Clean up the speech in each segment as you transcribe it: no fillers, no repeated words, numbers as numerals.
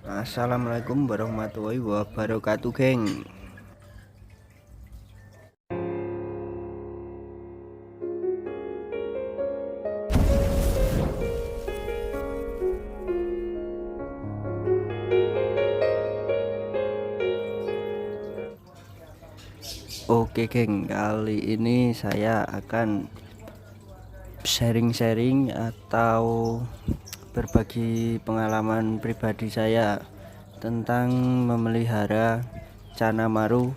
Assalamualaikum warahmatullahi wabarakatuh, geng. Oke, geng, kali ini saya akan sharing-sharing atau berbagi pengalaman pribadi saya tentang memelihara Canamaru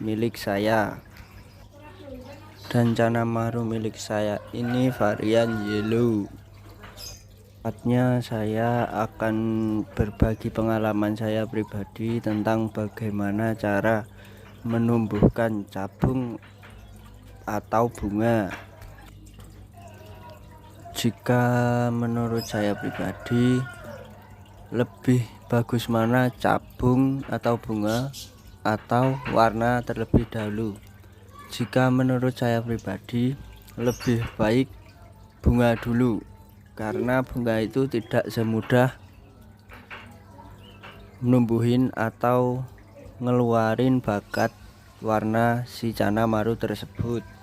milik saya. Dan Canamaru milik saya ini varian yellow. Tepatnya saya akan berbagi pengalaman saya pribadi tentang bagaimana cara menumbuhkan cabung atau bunga. Jika menurut saya pribadi, lebih bagus mana cabung atau bunga atau warna terlebih dahulu? Jika menurut saya pribadi, lebih baik bunga dulu, karena bunga itu tidak semudah numbuhin atau ngeluarin bakat warna si Canamaru tersebut.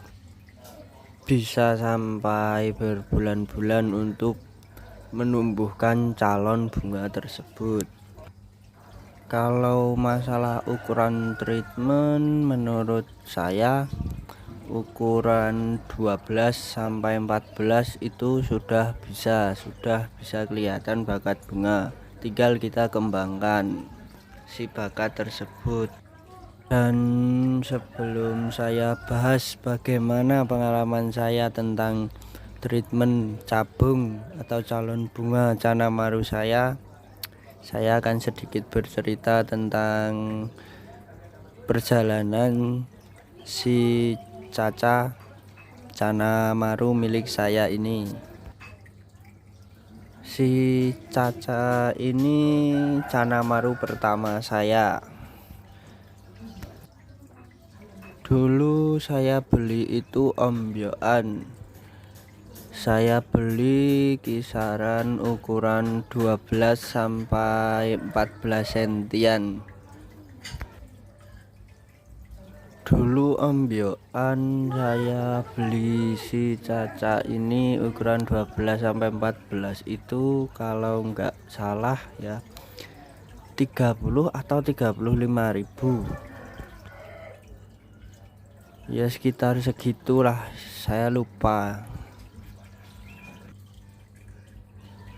Bisa sampai berbulan-bulan untuk menumbuhkan calon bunga tersebut. Kalau masalah ukuran treatment, menurut saya ukuran 12 sampai 14 itu sudah bisa kelihatan bakat bunga. Tinggal kita kembangkan si bakat tersebut. Dan sebelum saya bahas bagaimana pengalaman saya tentang treatment cabung atau calon bunga Canamaru saya akan sedikit bercerita tentang perjalanan si Caca Canamaru milik saya ini. Si Caca ini Canamaru pertama saya. Dulu saya beli itu ombyoan. Saya beli kisaran ukuran 12 sampai 14 sentian. Dulu ombyoan saya beli si Caca ini ukuran 12 sampai 14 itu kalau nggak salah ya 30 atau 35.000. Ya sekitar segitulah, saya lupa.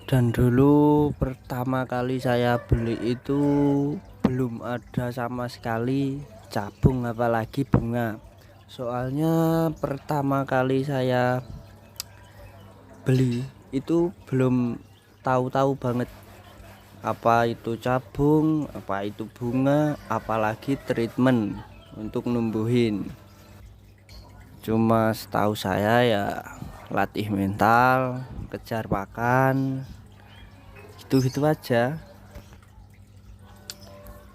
Dan dulu pertama kali saya beli itu belum ada sama sekali cabung apalagi bunga. Soalnya pertama kali saya beli itu belum tahu-tahu banget apa itu cabung, apa itu bunga, apalagi treatment untuk numbuhin. Cuma setahu saya ya latih mental, kejar pakan, gitu-gitu aja.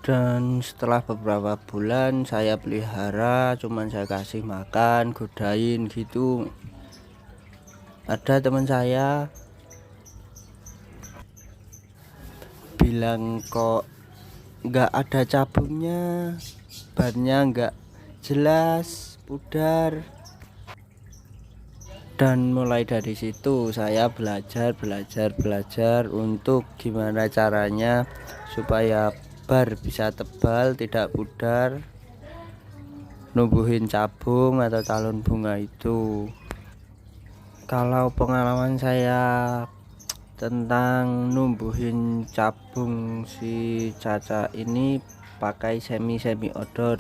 Dan setelah beberapa bulan saya pelihara, cuman saya kasih makan, godain gitu. Ada teman saya bilang kok nggak ada cabungnya, bannya nggak jelas, pudar. Dan mulai dari situ saya belajar untuk gimana caranya supaya bar bisa tebal, tidak pudar, numbuhin cabung atau calon bunga itu. Kalau pengalaman saya tentang numbuhin cabung si Caca ini pakai semi outdoor.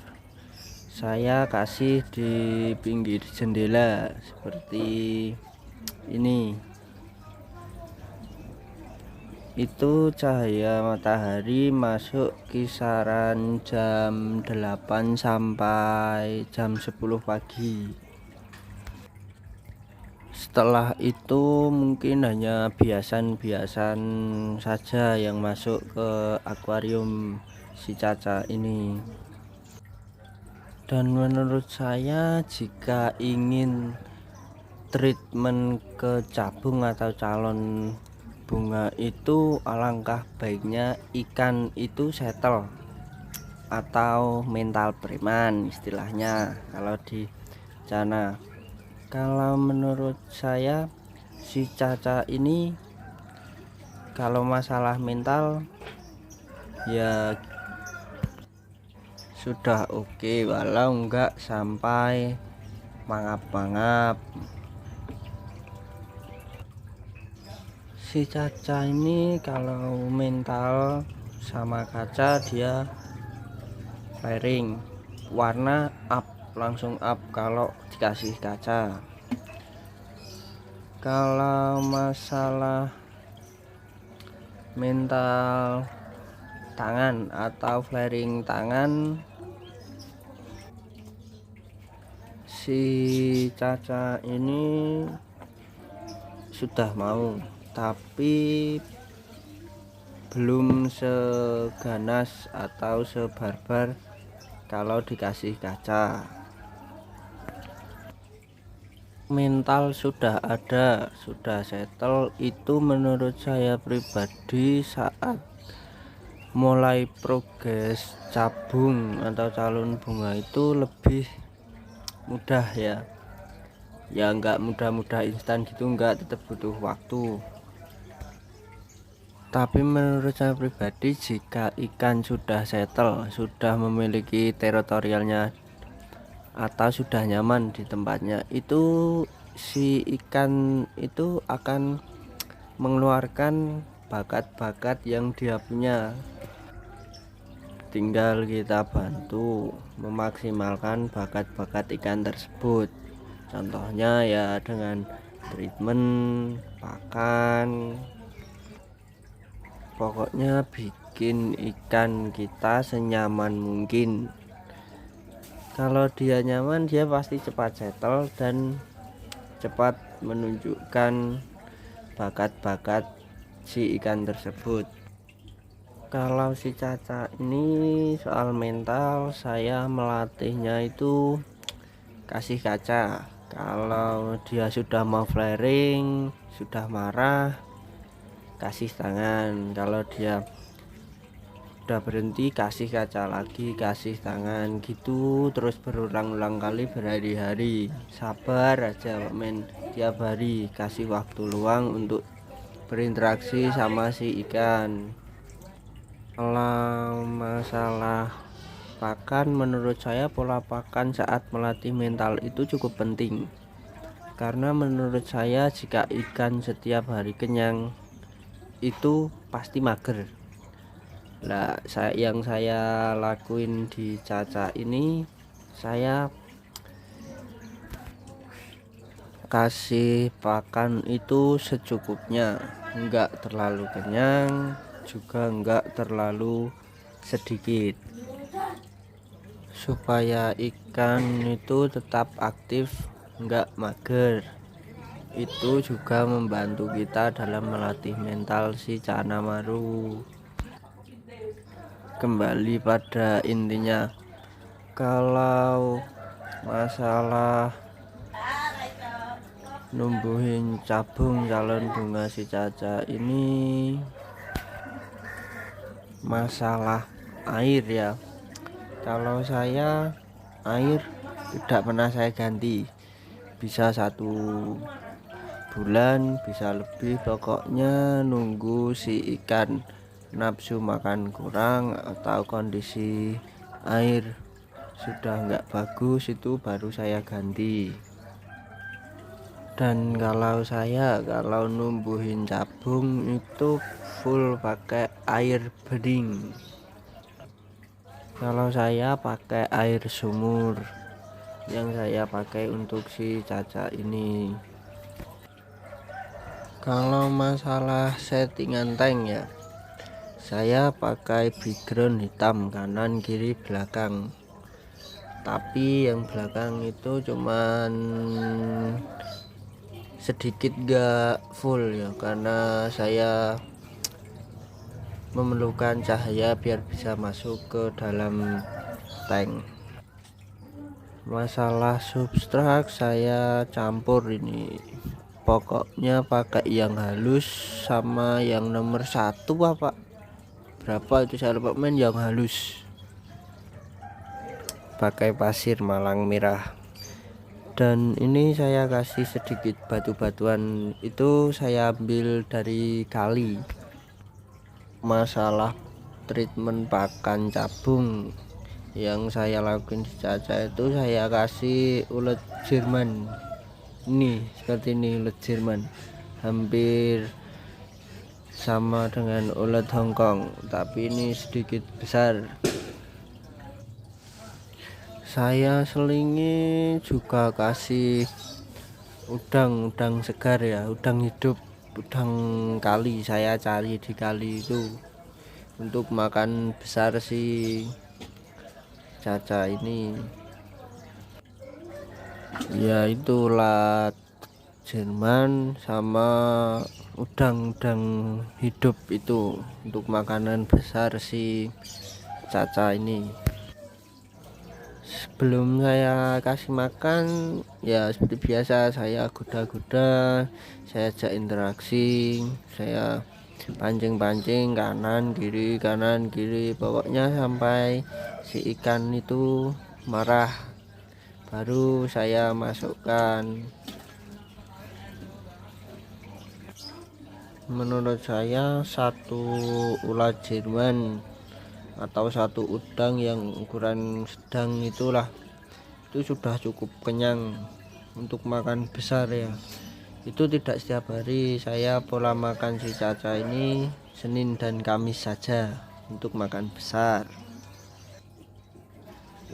Saya kasih di pinggir jendela seperti ini. Itu cahaya matahari masuk kisaran jam 8 sampai jam 10 pagi. Setelah itu mungkin hanya biasan-biasan saja yang masuk ke akuarium si Caca ini. Dan menurut saya jika ingin treatment ke cabung atau calon bunga itu alangkah baiknya ikan itu settle atau mental preman istilahnya kalau di sana. Kalau menurut saya si Caca ini kalau masalah mental ya sudah oke, walau enggak sampai mangap-mangap. Si Caca ini kalau mental sama kaca dia flaring, warna up, langsung up kalau dikasih kaca. Kalau masalah mental tangan atau flaring tangan, si Caca ini sudah mau, tapi belum seganas atau sebarbar kalau dikasih kaca. Mental sudah ada, sudah settle, itu menurut saya pribadi saat mulai progres cabung atau calon bunga itu lebih mudah ya enggak mudah-mudah instan gitu, enggak, tetap butuh waktu. Tapi menurut saya pribadi jika ikan sudah settle, sudah memiliki teritorialnya atau sudah nyaman di tempatnya, itu si ikan itu akan mengeluarkan bakat-bakat yang dia punya. Tinggal kita bantu memaksimalkan bakat-bakat ikan tersebut. Contohnya ya dengan treatment, pakan, pokoknya bikin ikan kita senyaman mungkin. Kalau dia nyaman, dia pasti cepat settle dan cepat menunjukkan bakat-bakat si ikan tersebut. Kalau si Caca ini soal mental, saya melatihnya itu kasih kaca. Kalau dia sudah mau flaring, sudah marah, kasih tangan. Kalau dia udah berhenti, kasih kaca lagi, kasih tangan, gitu terus berulang-ulang kali berhari-hari. Sabar aja men, tiap hari kasih waktu luang untuk berinteraksi sama si ikan. Kalau masalah pakan, menurut saya pola pakan saat melatih mental itu cukup penting, karena menurut saya jika ikan setiap hari kenyang itu pasti mager. Nah, yang saya lakuin di Caca ini, saya kasih pakan itu secukupnya, enggak terlalu kenyang juga enggak terlalu sedikit, supaya ikan itu tetap aktif, enggak mager. Itu juga membantu kita dalam melatih mental si Canamaru. Kembali pada intinya, kalau masalah numbuhin cabung calon bunga si Caca ini masalah air ya. Kalau saya air tidak pernah saya ganti, bisa 1 bulan, bisa lebih, pokoknya nunggu si ikan nafsu makan kurang atau kondisi air sudah enggak bagus, itu baru saya ganti. Dan kalau numbuhin cabung itu full pakai air bening. Kalau saya pakai air sumur yang saya pakai untuk si Caca ini. Kalau masalah settingan tank ya, saya pakai background hitam kanan kiri belakang, tapi yang belakang itu cuman sedikit gak full ya, karena saya memerlukan cahaya biar bisa masuk ke dalam tank. Masalah substrak saya campur ini pokoknya pakai yang halus sama yang nomor 1 apa berapa itu saya lupa, main yang halus pakai pasir Malang merah. Dan ini saya kasih sedikit batu-batuan, itu saya ambil dari kali. Masalah treatment pakan cabung yang saya lakukan di Caca itu, saya kasih ulet Jerman ini, seperti ini ulet Jerman, hampir sama dengan ulet Hongkong tapi ini sedikit besar. Saya selingi juga kasih udang segar ya, udang hidup, udang kali, saya cari di kali itu untuk makan besar si Caca ini. Ya itu ulat Jerman sama udang hidup itu untuk makanan besar si Caca ini. Sebelum saya kasih makan ya seperti biasa, saya goda-goda, saya ajak interaksi, saya pancing-pancing kanan kiri, pokoknya sampai si ikan itu marah, baru saya masukkan. Menurut saya satu ulat Jerman atau satu udang yang ukuran sedang itulah, itu sudah cukup kenyang untuk makan besar ya. Itu tidak setiap hari, saya pola makan si Caca ini Senin dan Kamis saja untuk makan besar.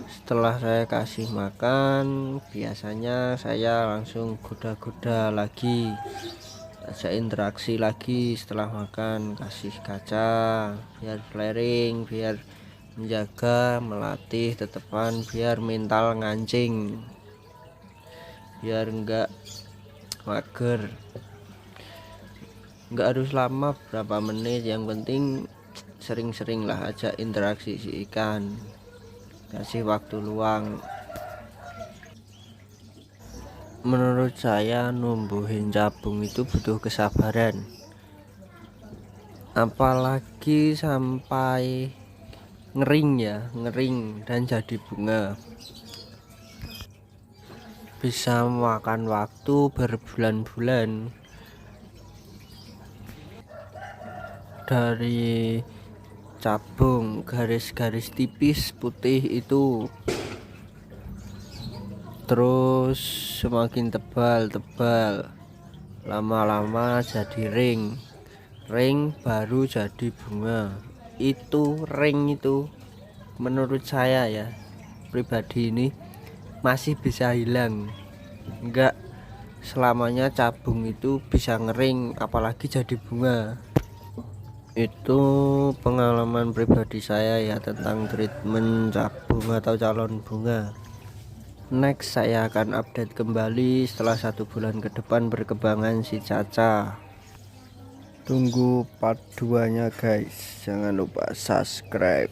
Setelah saya kasih makan, biasanya saya langsung goda-goda lagi, ajak interaksi lagi setelah makan, kasih kaca biar flaring, biar menjaga, melatih tetepan, biar mental ngancing, biar enggak mager. Enggak harus lama, berapa menit, yang penting sering-sering lah ajak interaksi si ikan, kasih waktu luang. Menurut saya numbuhin cabung itu butuh kesabaran, apalagi sampai ngering dan jadi bunga, bisa makan waktu berbulan-bulan. Dari cabung garis-garis tipis putih itu terus semakin tebal, lama-lama jadi ring baru jadi bunga. Itu ring itu menurut saya ya pribadi ini masih bisa hilang, enggak selamanya cabung itu bisa ngering apalagi jadi bunga. Itu pengalaman pribadi saya ya tentang treatment cabung atau calon bunga. Next saya akan update kembali setelah 1 bulan ke depan perkembangan si Caca. Tunggu part 2 nya guys, jangan lupa subscribe.